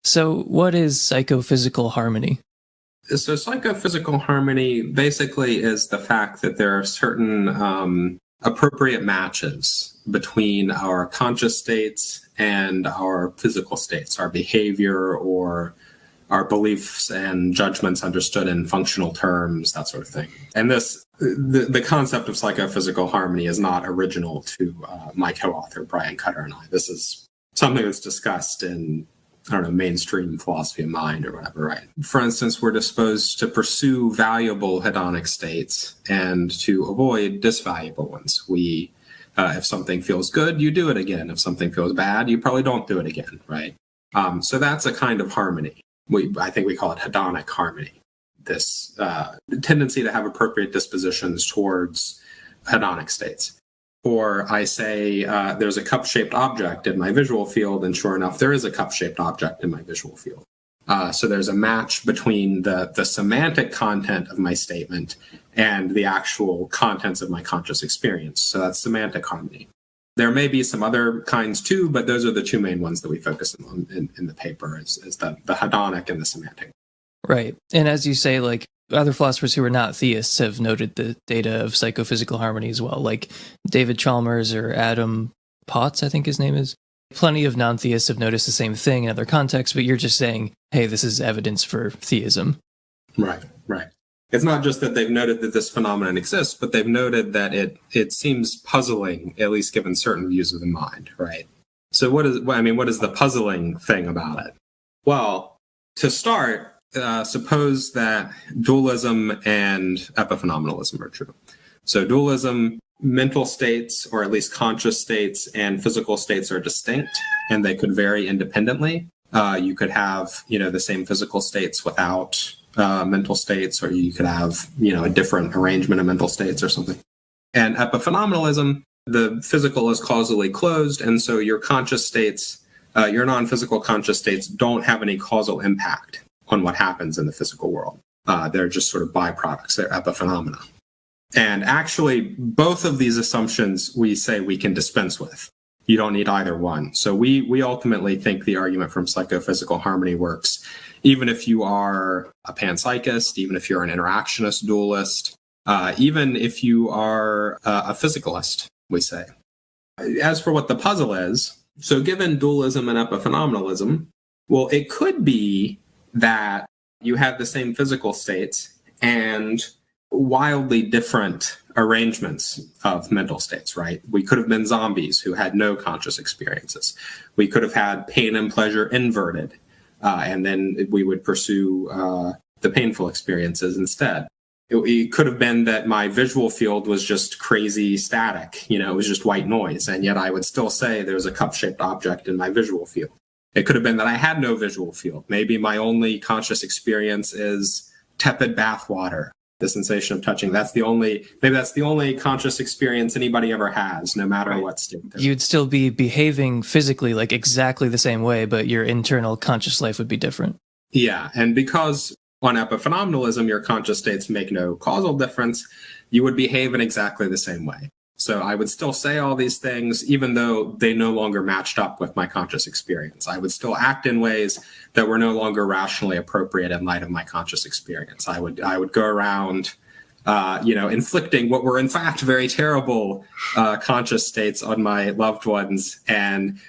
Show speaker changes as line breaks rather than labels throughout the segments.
So what is psychophysical harmony?
So psychophysical harmony basically is the fact that there are certain appropriate matches between our conscious states and our physical states, our behavior or our beliefs and judgments understood in functional terms, that sort of thing. And the concept of psychophysical harmony is not original to my co-author, Brian Cutter, and I. This is something that's discussed in, mainstream philosophy of mind or whatever, right? For instance, we're disposed to pursue valuable hedonic states and to avoid disvaluable ones. If something feels good, you do it again. If something feels bad, you probably don't do it again, right? So that's a kind of harmony. I think we call it hedonic harmony, this tendency to have appropriate dispositions towards hedonic states. Or I say there's a cup-shaped object in my visual field, and sure enough, there is a cup-shaped object in my visual field. So there's a match between the semantic content of my statement and the actual contents of my conscious experience. So that's semantic harmony. There may be some other kinds too, but those are the two main ones that we focus on in the paper, is the hedonic and the semantic.
Right. And as you say, like, other philosophers who are not theists have noted the data of psychophysical harmony as well, like David Chalmers or Adam Potts, I think his name is. Plenty of non-theists have noticed the same thing in other contexts, but you're just saying, hey, this is evidence for theism.
Right. It's not just that they've noted that this phenomenon exists, but they've noted that it seems puzzling, at least given certain views of the mind, right? So what is the puzzling thing about it? Well, to start, suppose that dualism and epiphenomenalism are true. So dualism, mental states, or at least conscious states, and physical states are distinct, and they could vary independently. You could have, the same physical states without mental states, or you could have, a different arrangement of mental states or something. And epiphenomenalism, the physical is causally closed, and so your conscious states, your non-physical conscious states don't have any causal impact on what happens in the physical world. They're just sort of byproducts, they're epiphenomena. And actually, both of these assumptions we say we can dispense with. You don't need either one. So we ultimately think the argument from psychophysical harmony works, even if you are a panpsychist, even if you're an interactionist dualist, even if you are a physicalist, we say. As for what the puzzle is, so given dualism and epiphenomenalism, well, it could be that you have the same physical states and wildly different arrangements of mental states, right? We could have been zombies who had no conscious experiences. We could have had pain and pleasure inverted, and then we would pursue the painful experiences instead. It could have been that my visual field was just crazy static, it was just white noise, and yet I would still say there's a cup-shaped object in my visual field. It could have been that I had no visual field. Maybe my only conscious experience is tepid bath water, the sensation of touching. That's the only conscious experience anybody ever has, no matter what state they're in.
You'd still be behaving physically like exactly the same way, but your internal conscious life would be different.
Yeah, and because on epiphenomenalism, your conscious states make no causal difference, you would behave in exactly the same way. So I would still say all these things, even though they no longer matched up with my conscious experience. I would still act in ways that were no longer rationally appropriate in light of my conscious experience. I would go around, inflicting what were in fact very terrible conscious states on my loved ones, and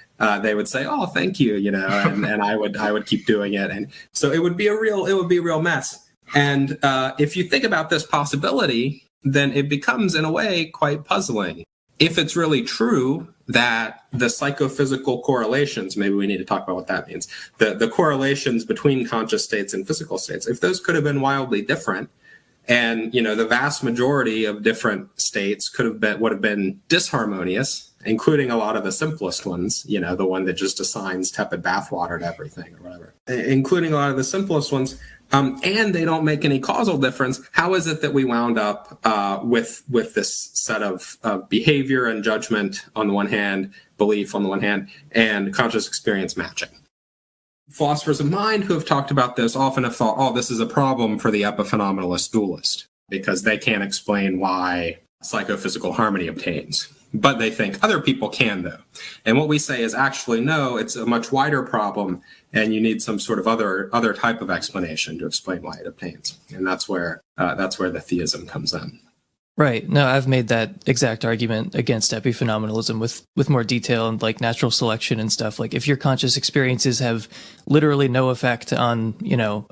they would say, "Oh, thank you," and I would keep doing it, and so it would be a real mess. And if you think about this possibility, then it becomes, in a way, quite puzzling. If it's really true that the psychophysical correlations, maybe we need to talk about what that means, the correlations between conscious states and physical states, if those could have been wildly different, and the vast majority of different states would have been disharmonious, including a lot of the simplest ones, the one that just assigns tepid bathwater to everything or whatever, including a lot of the simplest ones, and they don't make any causal difference, how is it that we wound up with this set of behavior and judgment on the one hand, belief on the one hand, and conscious experience matching? Philosophers of mind who have talked about this often have thought, this is a problem for the epiphenomenalist dualist, because they can't explain why psychophysical harmony obtains. but they think other people can, though. And what we say is actually, no, it's a much wider problem, and you need some sort of other type of explanation to explain why it obtains. And that's where the theism comes in.
Right. No, I've made that exact argument against epiphenomenalism with more detail and like natural selection and stuff. Like if your conscious experiences have literally no effect on,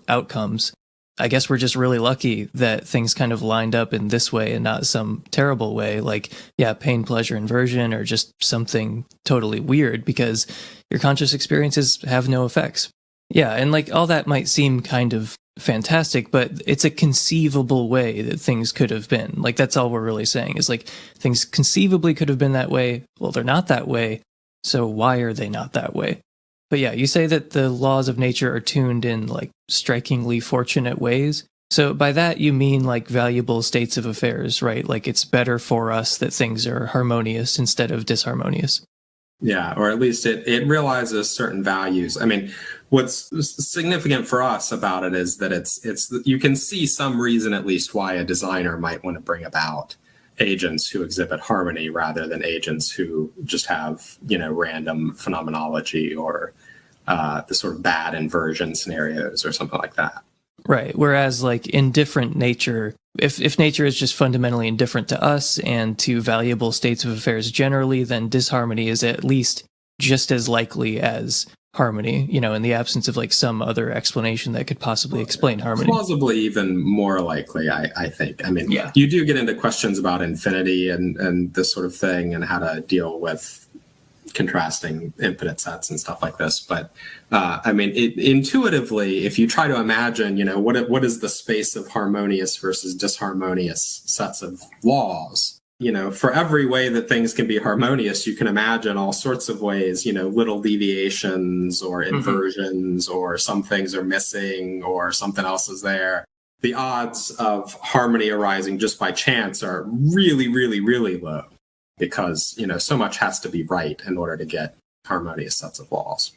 outcomes, I guess we're just really lucky that things kind of lined up in this way and not some terrible way, like, pain, pleasure, inversion, or just something totally weird because your conscious experiences have no effects. Yeah, and like all that might seem kind of fantastic, but it's a conceivable way that things could have been. Like that's all we're really saying is like things conceivably could have been that way. Well, they're not that way, so why are they not that way? But yeah, you say that the laws of nature are tuned in like strikingly fortunate ways. So by that you mean like valuable states of affairs, right? Like it's better for us that things are harmonious instead of disharmonious.
Yeah, or at least it realizes certain values. I mean, what's significant for us about it is that it's you can see some reason at least why a designer might want to bring about agents who exhibit harmony rather than agents who just have, random phenomenology or the sort of bad inversion scenarios or something like that.
Right. Whereas like indifferent nature, if nature is just fundamentally indifferent to us and to valuable states of affairs generally, then disharmony is at least just as likely as harmony, in the absence of like some other explanation that could possibly explain harmony.
Plausibly even more likely, I think. I mean, You do get into questions about infinity and this sort of thing and how to deal with contrasting infinite sets and stuff like this. But intuitively, if you try to imagine, what is the space of harmonious versus disharmonious sets of laws, for every way that things can be harmonious, you can imagine all sorts of ways, little deviations or inversions, or some things are missing or something else is there. The odds of harmony arising just by chance are really, really, really low because, so much has to be right in order to get harmonious sets of laws.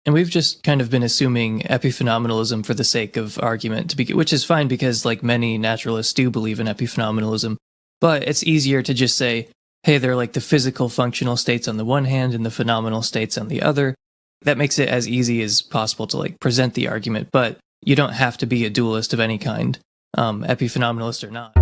And we've just kind of been assuming epiphenomenalism for the sake of argument, which is fine because like many naturalists do believe in epiphenomenalism. But it's easier to just say, hey, they're like the physical functional states on the one hand and the phenomenal states on the other. That makes it as easy as possible to like present the argument, but you don't have to be a dualist of any kind, epiphenomenalist or not.